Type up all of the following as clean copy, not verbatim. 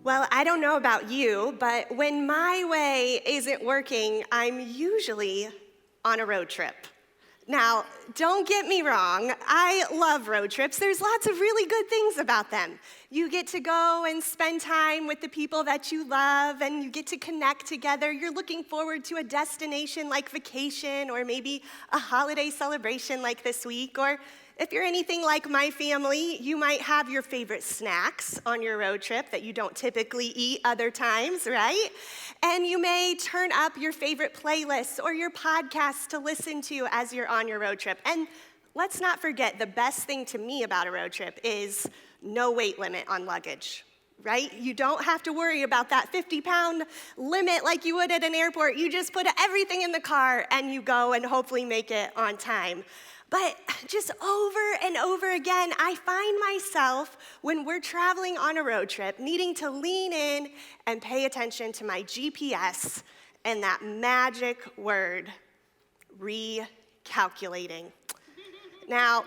Well, I don't know about you, but when my way isn't working, I'm usually on a road trip. Now, don't get me wrong, I love road trips. There's lots of really good things about them. You get to go and spend time with the people that you love, and you get to connect together. You're looking forward to a destination like vacation, or maybe a holiday celebration like this week, or if you're anything like my family, you might have your favorite snacks on your road trip that you don't typically eat other times, right? And you may turn up your favorite playlists or your podcasts to listen to as you're on your road trip. And let's not forget, the best thing to me about a road trip is no weight limit on luggage, right? You don't have to worry about that 50-pound limit like you would at an airport. You just put everything in the car and you go and hopefully make it on time. But just over and over again, I find myself, when we're traveling on a road trip, needing to lean in and pay attention to my GPS and that magic word, recalculating. Now,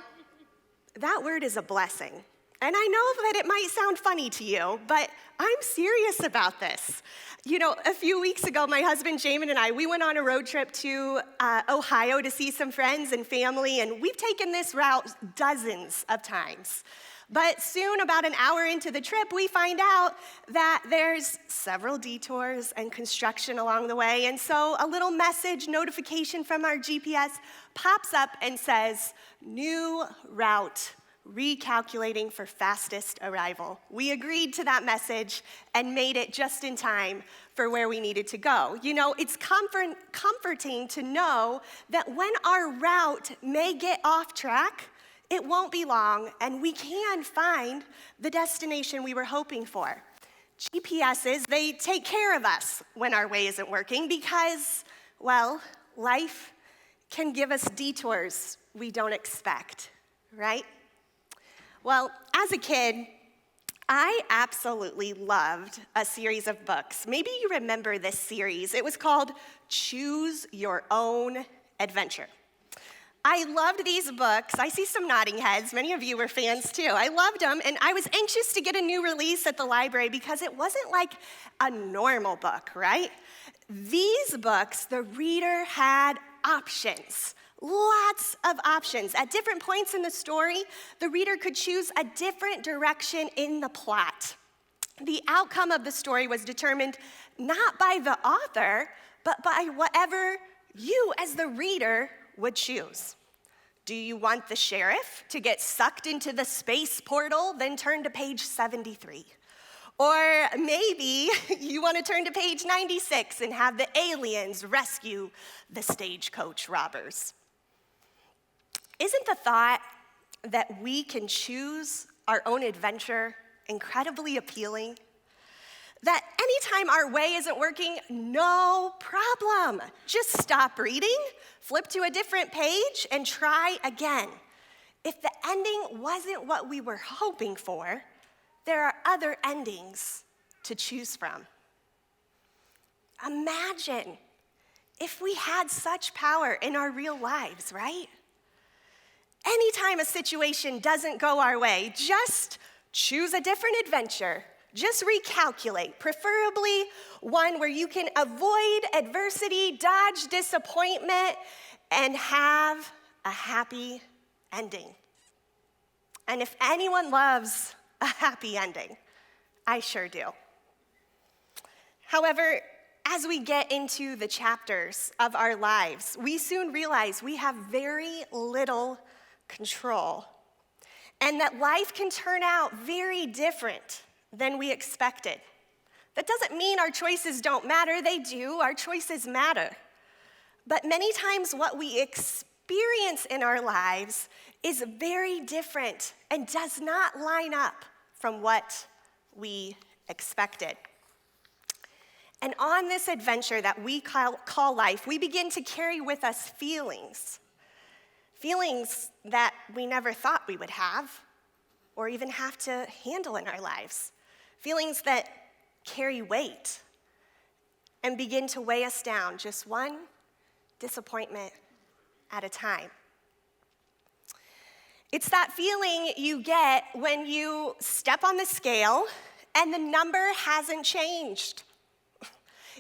that word is a blessing. And I know that it might sound funny to you, but I'm serious about this. You know, a few weeks ago, my husband, Jamin, and I, we went on a road trip to Ohio to see some friends and family, and we've taken this route dozens of times. But soon, about an hour into the trip, we find out that there's several detours and construction along the way, and so a little message notification from our GPS pops up and says, "New route. Recalculating for fastest arrival." We agreed to that message and made it just in time for where we needed to go. You know, it's comforting to know that when our route may get off track, it won't be long and we can find the destination we were hoping for. GPSs, they take care of us when our way isn't working because, well, life can give us detours we don't expect, right? Well, as a kid, I absolutely loved a series of books. Maybe you remember this series. It was called Choose Your Own Adventure. I loved these books. I see some nodding heads. Many of you were fans too. I loved them, and I was anxious to get a new release at the library because it wasn't like a normal book, right? These books, the reader had options. Lots of options. At different points in the story, the reader could choose a different direction in the plot. The outcome of the story was determined not by the author, but by whatever you as the reader would choose. Do you want the sheriff to get sucked into the space portal, then turn to page 73? Or maybe you want to turn to page 96 and have the aliens rescue the stagecoach robbers. Isn't the thought that we can choose our own adventure incredibly appealing? That anytime our way isn't working, no problem. Just stop reading, flip to a different page, and try again. If the ending wasn't what we were hoping for, there are other endings to choose from. Imagine if we had such power in our real lives, right? Anytime a situation doesn't go our way, just choose a different adventure. Just recalculate, preferably one where you can avoid adversity, dodge disappointment, and have a happy ending. And if anyone loves a happy ending, I sure do. However, as we get into the chapters of our lives, we soon realize we have very little control, and that life can turn out very different than we expected. That doesn't mean our choices don't matter. They do. Our choices matter. But many times what we experience in our lives is very different and does not line up from what we expected. And on this adventure that we call life, we begin to carry with us feelings that we never thought we would have or even have to handle in our lives. Feelings that carry weight and begin to weigh us down, just one disappointment at a time. It's that feeling you get when you step on the scale and the number hasn't changed.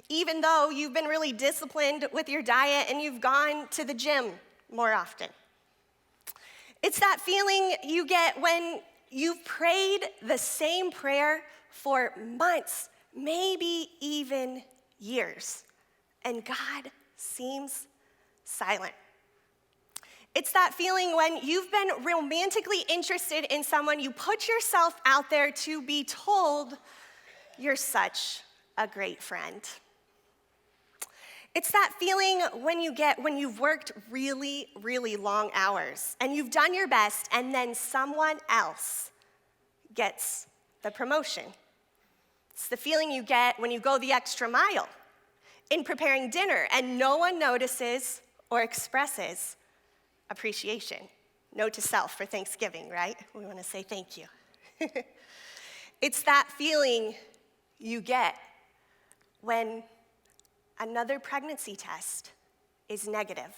Even though you've been really disciplined with your diet and you've gone to the gym more often. It's that feeling you get when you've prayed the same prayer for months, maybe even years, and God seems silent. It's that feeling when you've been romantically interested in someone, you put yourself out there to be told you're such a great friend. It's that feeling when you've worked really, really long hours and you've done your best and then someone else gets the promotion. It's the feeling you get when you go the extra mile in preparing dinner and no one notices or expresses appreciation. Note to self for Thanksgiving, right? We want to say thank you. It's that feeling you get when another pregnancy test is negative.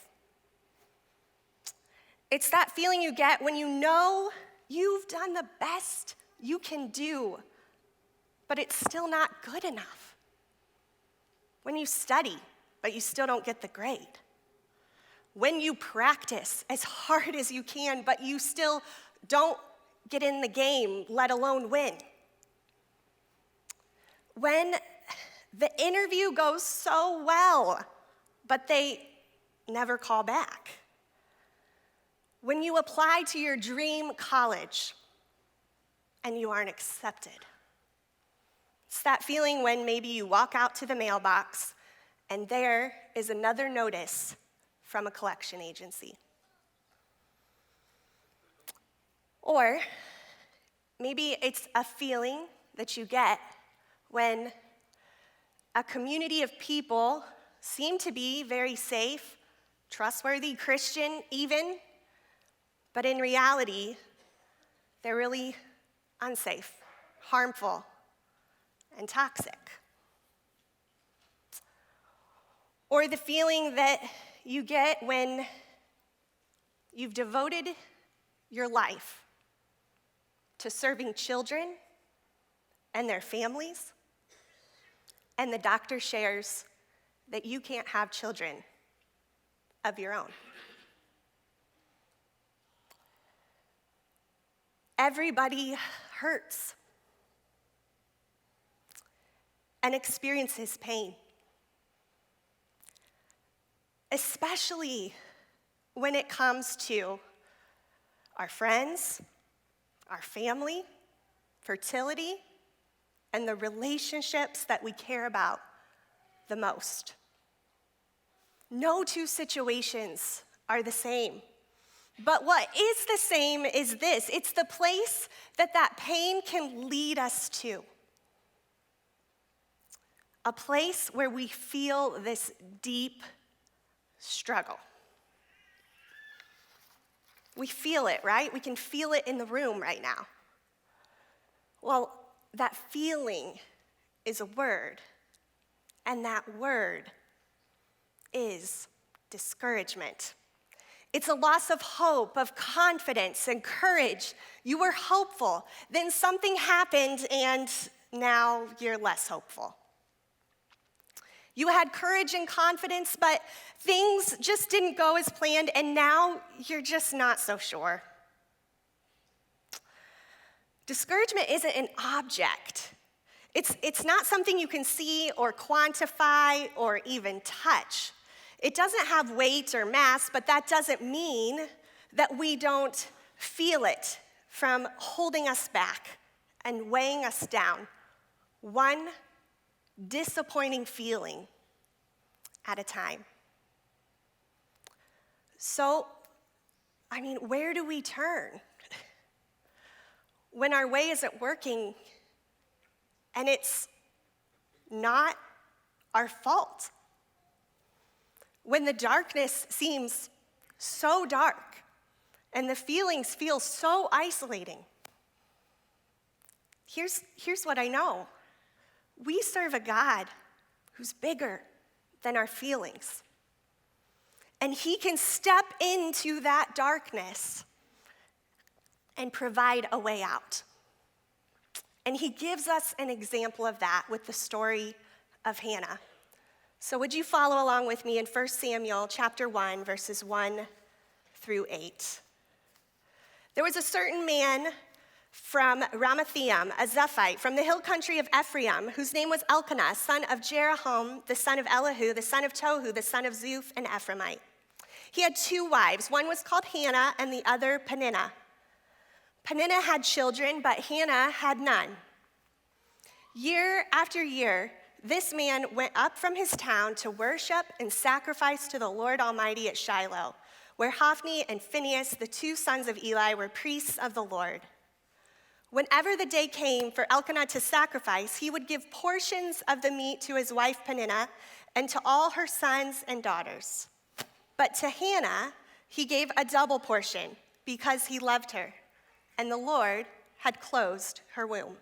It's that feeling you get when you know you've done the best you can do, but it's still not good enough. When you study, but you still don't get the grade. When you practice as hard as you can, but you still don't get in the game, let alone win. When the interview goes so well, but they never call back. When you apply to your dream college and you aren't accepted. It's that feeling when maybe you walk out to the mailbox and there is another notice from a collection agency. Or maybe it's a feeling that you get when a community of people seem to be very safe, trustworthy, Christian even, but in reality, they're really unsafe, harmful, and toxic. Or the feeling that you get when you've devoted your life to serving children and their families, and the doctor shares that you can't have children of your own. Everybody hurts and experiences pain, especially when it comes to our friends, our family, fertility, and the relationships that we care about the most. No two situations are the same. But what is the same is this: it's the place that pain can lead us to. A place where we feel this deep struggle. We feel it, right? We can feel it in the room right now. Well, that feeling is a word, and that word is discouragement. It's a loss of hope, of confidence and courage. You were hopeful, then something happened, and now you're less hopeful. You had courage and confidence, but things just didn't go as planned, and now you're just not so sure. Discouragement isn't an object. It's not something you can see or quantify or even touch. It doesn't have weight or mass, but that doesn't mean that we don't feel it from holding us back and weighing us down, one disappointing feeling at a time. So, where do we turn when our way isn't working and it's not our fault? When the darkness seems so dark and the feelings feel so isolating. Here's what I know. We serve a God who's bigger than our feelings. And he can step into that darkness and provide a way out. And he gives us an example of that with the story of Hannah. So would you follow along with me in 1 Samuel chapter 1, verses 1 through 8. There was a certain man from Ramathaim, a Zephite, from the hill country of Ephraim, whose name was Elkanah, son of Jeroham, the son of Elihu, the son of Tohu, the son of Zuph, an Ephraimite. He had 2 wives. One was called Hannah and the other Peninnah. Peninnah had children, but Hannah had none. Year after year, this man went up from his town to worship and sacrifice to the Lord Almighty at Shiloh, where Hophni and Phinehas, the 2 sons of Eli, were priests of the Lord. Whenever the day came for Elkanah to sacrifice, he would give portions of the meat to his wife Peninnah and to all her sons and daughters. But to Hannah, he gave a double portion because he loved her, and the Lord had closed her womb.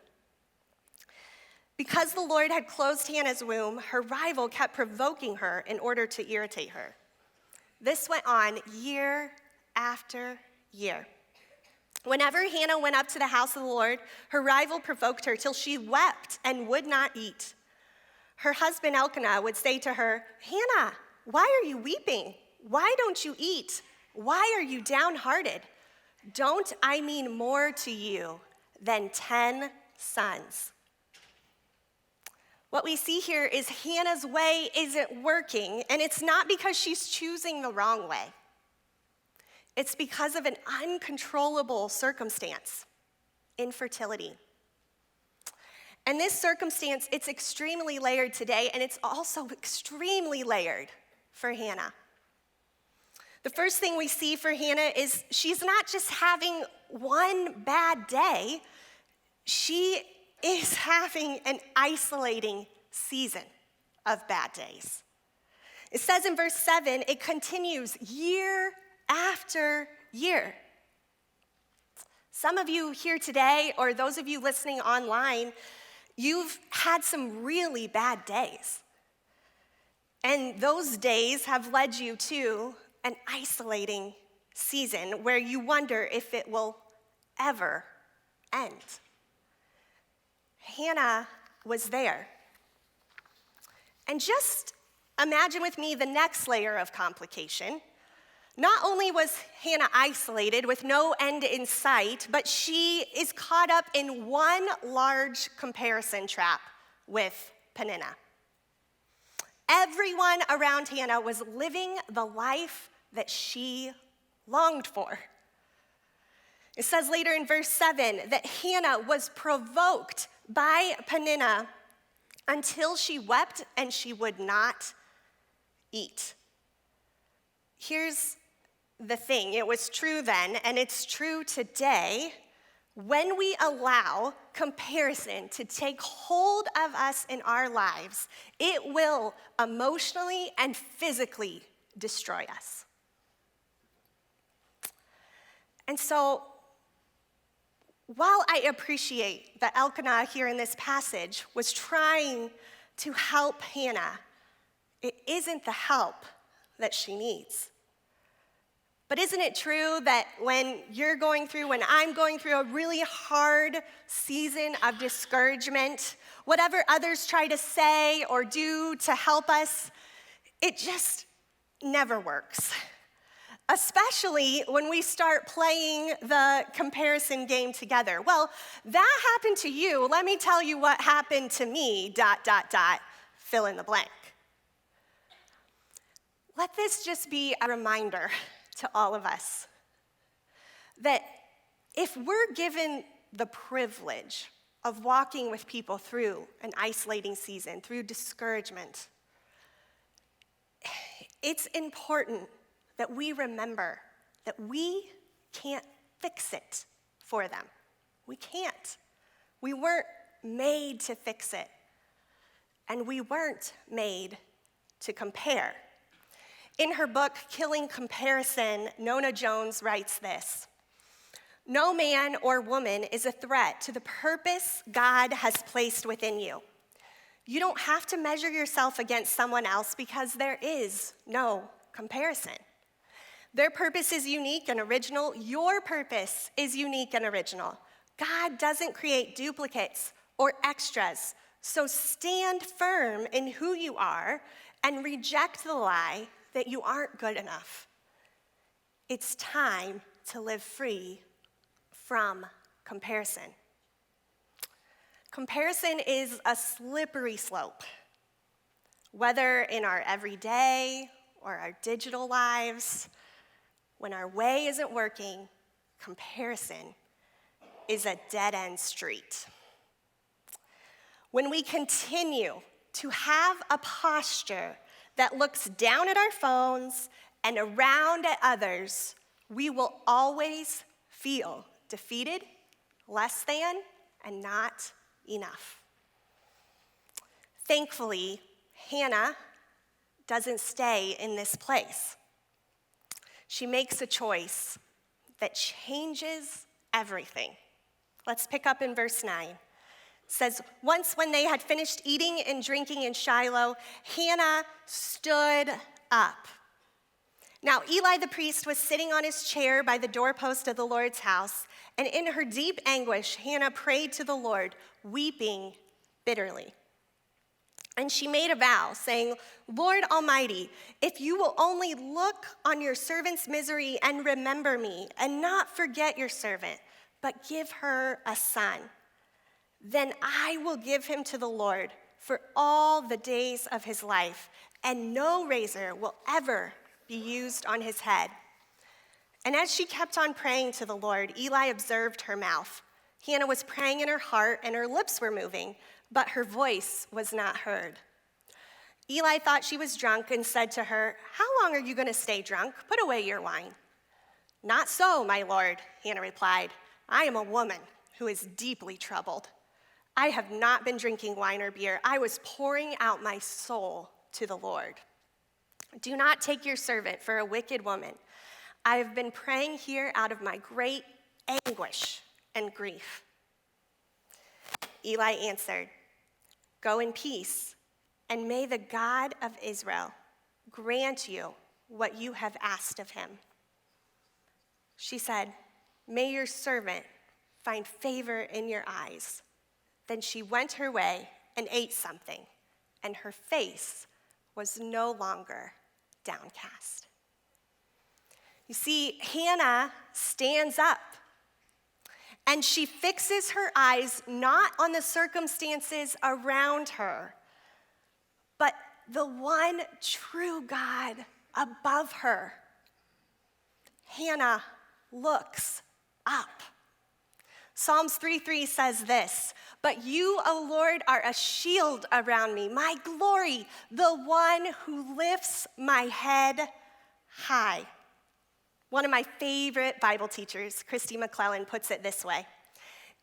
Because the Lord had closed Hannah's womb, her rival kept provoking her in order to irritate her. This went on year after year. Whenever Hannah went up to the house of the Lord, her rival provoked her till she wept and would not eat. Her husband Elkanah would say to her, "Hannah, why are you weeping? Why don't you eat? Why are you downhearted? Don't I mean more to you than 10 sons?" What we see here is Hannah's way isn't working, and it's not because she's choosing the wrong way. It's because of an uncontrollable circumstance, infertility. And this circumstance, it's extremely layered today, and it's also extremely layered for Hannah. The first thing we see for Hannah is she's not just having one bad day, she is having an isolating season of bad days. It says in verse 7, it continues year after year. Some of you here today, or those of you listening online, you've had some really bad days. And those days have led you to an isolating season where you wonder if it will ever end. Hannah was there. And just imagine with me the next layer of complication. Not only was Hannah isolated with no end in sight, but she is caught up in one large comparison trap with Peninnah. Everyone around Hannah was living the life that she longed for. It says later in verse 7 that Hannah was provoked by Peninnah until she wept and she would not eat. Here's the thing. It was true then, and it's true today. When we allow comparison to take hold of us in our lives, it will emotionally and physically destroy us. And so, while I appreciate that Elkanah here in this passage was trying to help Hannah, it isn't the help that she needs. But isn't it true that when I'm going through a really hard season of discouragement, whatever others try to say or do to help us, it just never works. Especially when we start playing the comparison game together. Well, that happened to you. Let me tell you what happened to me, ... fill in the blank. Let this just be a reminder to all of us that if we're given the privilege of walking with people through an isolating season, through discouragement, it's important that we remember that we can't fix it for them. We can't. We weren't made to fix it, and we weren't made to compare. In her book, Killing Comparison, Nona Jones writes this: "No man or woman is a threat to the purpose God has placed within you. You don't have to measure yourself against someone else because there is no comparison. Their purpose is unique and original. Your purpose is unique and original. God doesn't create duplicates or extras. So stand firm in who you are and reject the lie that you aren't good enough. It's time to live free from comparison. Comparison is a slippery slope. Whether in our everyday or our digital lives, when our way isn't working, comparison is a dead-end street. When we continue to have a posture that looks down at our phones and around at others, we will always feel defeated, less than, and not enough. Thankfully, Hannah doesn't stay in this place. She makes a choice that changes everything. Let's pick up in verse 9. It says, once when they had finished eating and drinking in Shiloh, Hannah stood up. Now Eli the priest was sitting on his chair by the doorpost of the Lord's house, and in her deep anguish, Hannah prayed to the Lord, weeping bitterly. And she made a vow, saying, Lord Almighty, if you will only look on your servant's misery and remember me, and not forget your servant, but give her a son, then I will give him to the Lord for all the days of his life, and no razor will ever be used on his head. And as she kept on praying to the Lord, Eli observed her mouth. Hannah was praying in her heart, and her lips were moving, but her voice was not heard. Eli thought she was drunk and said to her, how long are you going to stay drunk? Put away your wine. Not so, my lord, Hannah replied. I am a woman who is deeply troubled. I have not been drinking wine or beer. I was pouring out my soul to the Lord. Do not take your servant for a wicked woman. I have been praying here out of my great anguish and grief. Eli answered, go in peace, and may the God of Israel grant you what you have asked of him. She said, may your servant find favor in your eyes. Then she went her way and ate something, and her face was no longer downcast. You see, Hannah stands up, and she fixes her eyes not on the circumstances around her, but the one true God above her. Hannah looks up. Psalms 3:3 says this, but you, O Lord, are a shield around me, my glory, the one who lifts my head high. One of my favorite Bible teachers, Christy McClellan, puts it this way.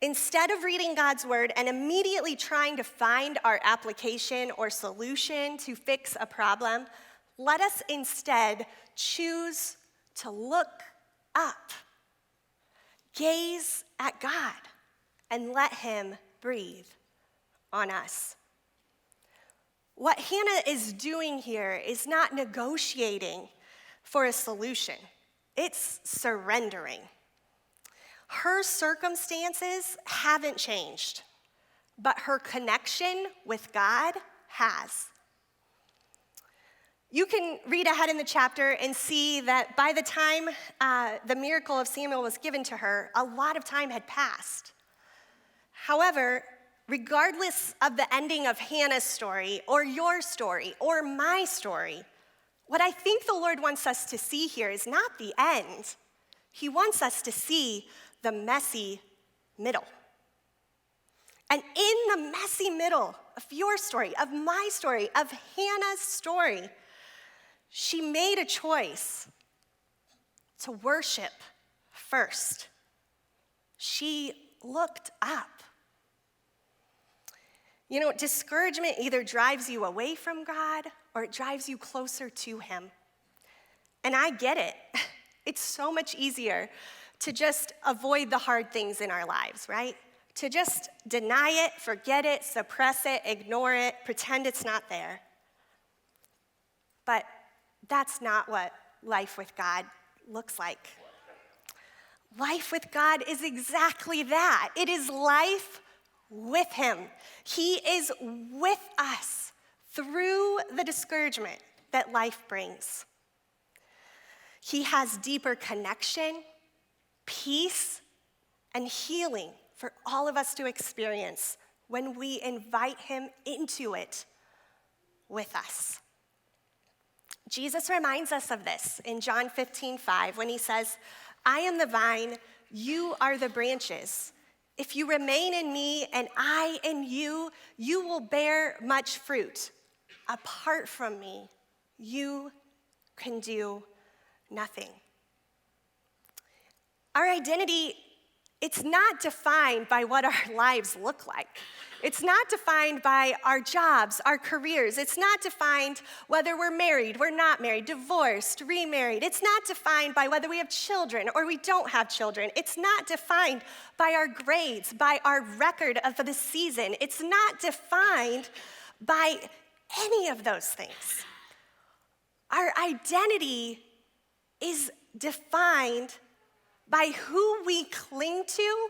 Instead of reading God's word and immediately trying to find our application or solution to fix a problem, let us instead choose to look up. Gaze at God and let him breathe on us. What Hannah is doing here is not negotiating for a solution. It's surrendering. Her circumstances haven't changed, but her connection with God has. You can read ahead in the chapter and see that by the time the miracle of Samuel was given to her, a lot of time had passed. However, regardless of the ending of Hannah's story or your story or my story, what I think the Lord wants us to see here is not the end. He wants us to see the messy middle. And in the messy middle of your story, of my story, of Hannah's story, she made a choice to worship first. She looked up. You know, discouragement either drives you away from God or it drives you closer to him. And I get it. It's so much easier to just avoid the hard things in our lives, right? To just deny it, forget it, suppress it, ignore it, pretend it's not there. But that's not what life with God looks like. Life with God is exactly that. It is life with him. He is with us through the discouragement that life brings. He has deeper connection, peace, and healing for all of us to experience when we invite him into it with us. Jesus reminds us of this in John 15:5 when he says, I am the vine, you are the branches. If you remain in me and I in you, you will bear much fruit. Apart from me, you can do nothing. Our identity, it's not defined by what our lives look like. It's not defined by our jobs, our careers. It's not defined whether we're married, we're not married, divorced, remarried. It's not defined by whether we have children or we don't have children. It's not defined by our grades, by our record of the season. It's not defined by any of those things. Our identity is defined by who we cling to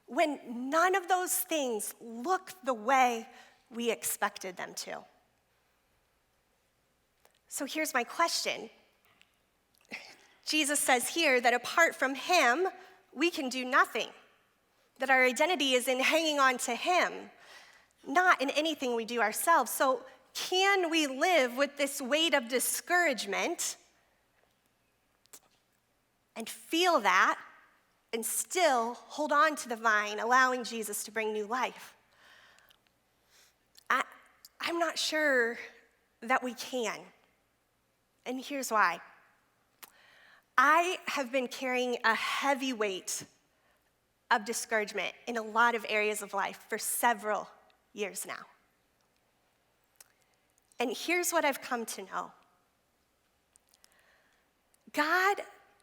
when none of those things look the way we expected them to. So here's my question. Jesus says here that apart from him, we can do nothing. That our identity is in hanging on to him, not in anything we do ourselves. So can we live with this weight of discouragement and feel that and still hold on to the vine, allowing Jesus to bring new life? I'm not sure that we can. And here's why. I have been carrying a heavy weight of discouragement in a lot of areas of life for several years now. And here's what I've come to know. God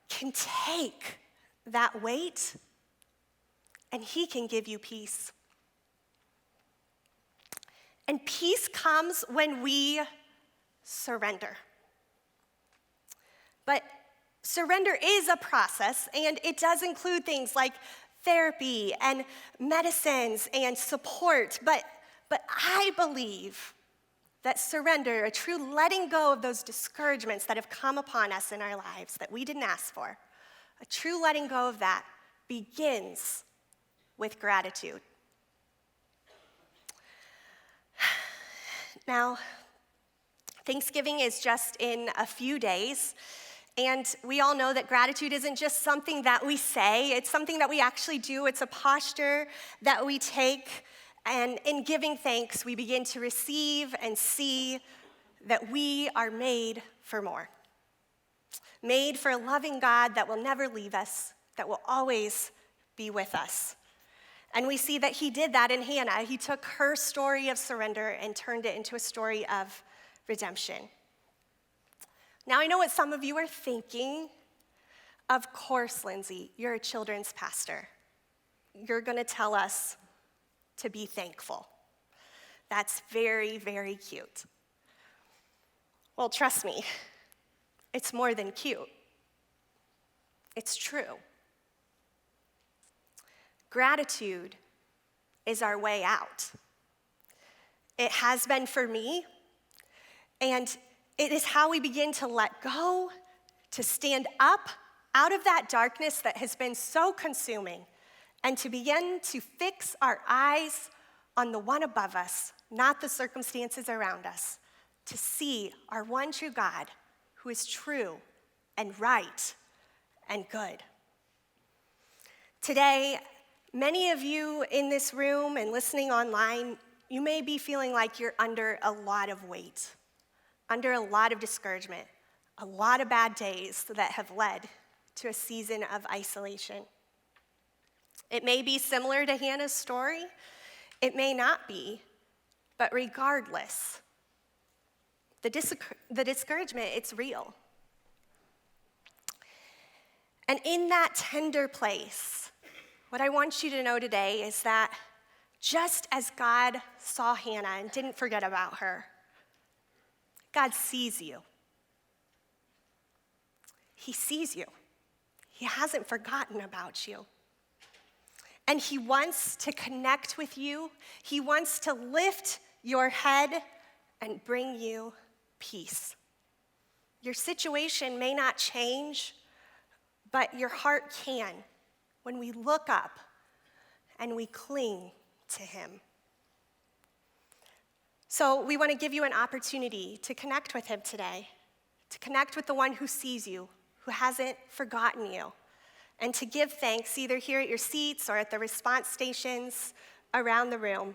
can take that weight and he can give you peace. And peace comes when we surrender. But surrender is a process, and it does include things like therapy and medicines and support. But I believe that surrender, a true letting go of those discouragements that have come upon us in our lives that we didn't ask for, a true letting go of that begins with gratitude. Now, Thanksgiving is just in a few days, and we all know that gratitude isn't just something that we say, it's something that we actually do. It's a posture that we take, and in giving thanks, we begin to receive and see that we are made for more. Made for a loving God that will never leave us, that will always be with us. And we see that he did that in Hannah. He took her story of surrender and turned it into a story of redemption. Now, I know what some of you are thinking. Of course, Lindsay, you're a children's pastor. You're going to tell us to be thankful. That's very, very cute. Well, trust me, it's more than cute. It's true. Gratitude is our way out. It has been for me, and it is how we begin to let go, to stand up out of that darkness that has been so consuming, and to begin to fix our eyes on the one above us, not the circumstances around us, to see our one true God who is true and right and good. Today, many of you in this room and listening online, you may be feeling like you're under a lot of weight, under a lot of discouragement, a lot of bad days that have led to a season of isolation. It may be similar to Hannah's story. It may not be. But regardless, the discouragement, it's real. And in that tender place, what I want you to know today is that just as God saw Hannah and didn't forget about her, God sees you. He sees you. He hasn't forgotten about you. And he wants to connect with you. He wants to lift your head and bring you peace. Your situation may not change, but your heart can when we look up and we cling to him. So we want to give you an opportunity to connect with him today, to connect with the one who sees you, who hasn't forgotten you, and to give thanks either here at your seats or at the response stations around the room.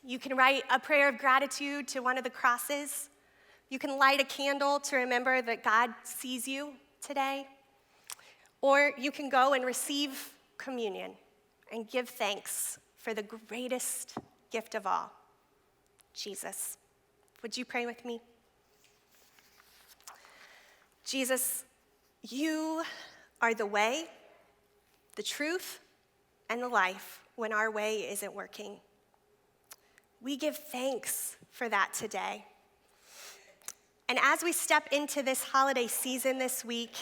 You can write a prayer of gratitude to one of the crosses. You can light a candle to remember that God sees you today. Or you can go and receive communion and give thanks for the greatest gift of all, Jesus. Would you pray with me? Jesus, you are the way, the truth, and the life when our way isn't working. We give thanks for that today. And as we step into this holiday season this week,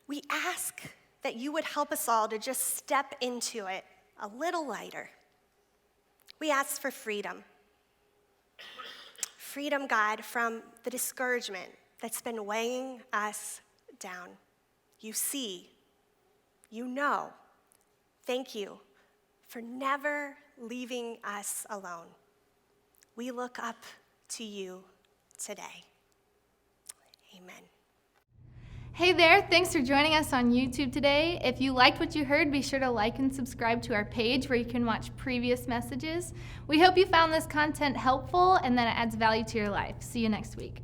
we ask that you would help us all to just step into it a little lighter. We ask for freedom. Freedom, God, from the discouragement that's been weighing us down. You see, you know. Thank you for never leaving us alone. We look up to you today. Amen. Hey there, thanks for joining us on YouTube today. If you liked what you heard, be sure to like and subscribe to our page where you can watch previous messages. We hope you found this content helpful and that it adds value to your life. See you next week.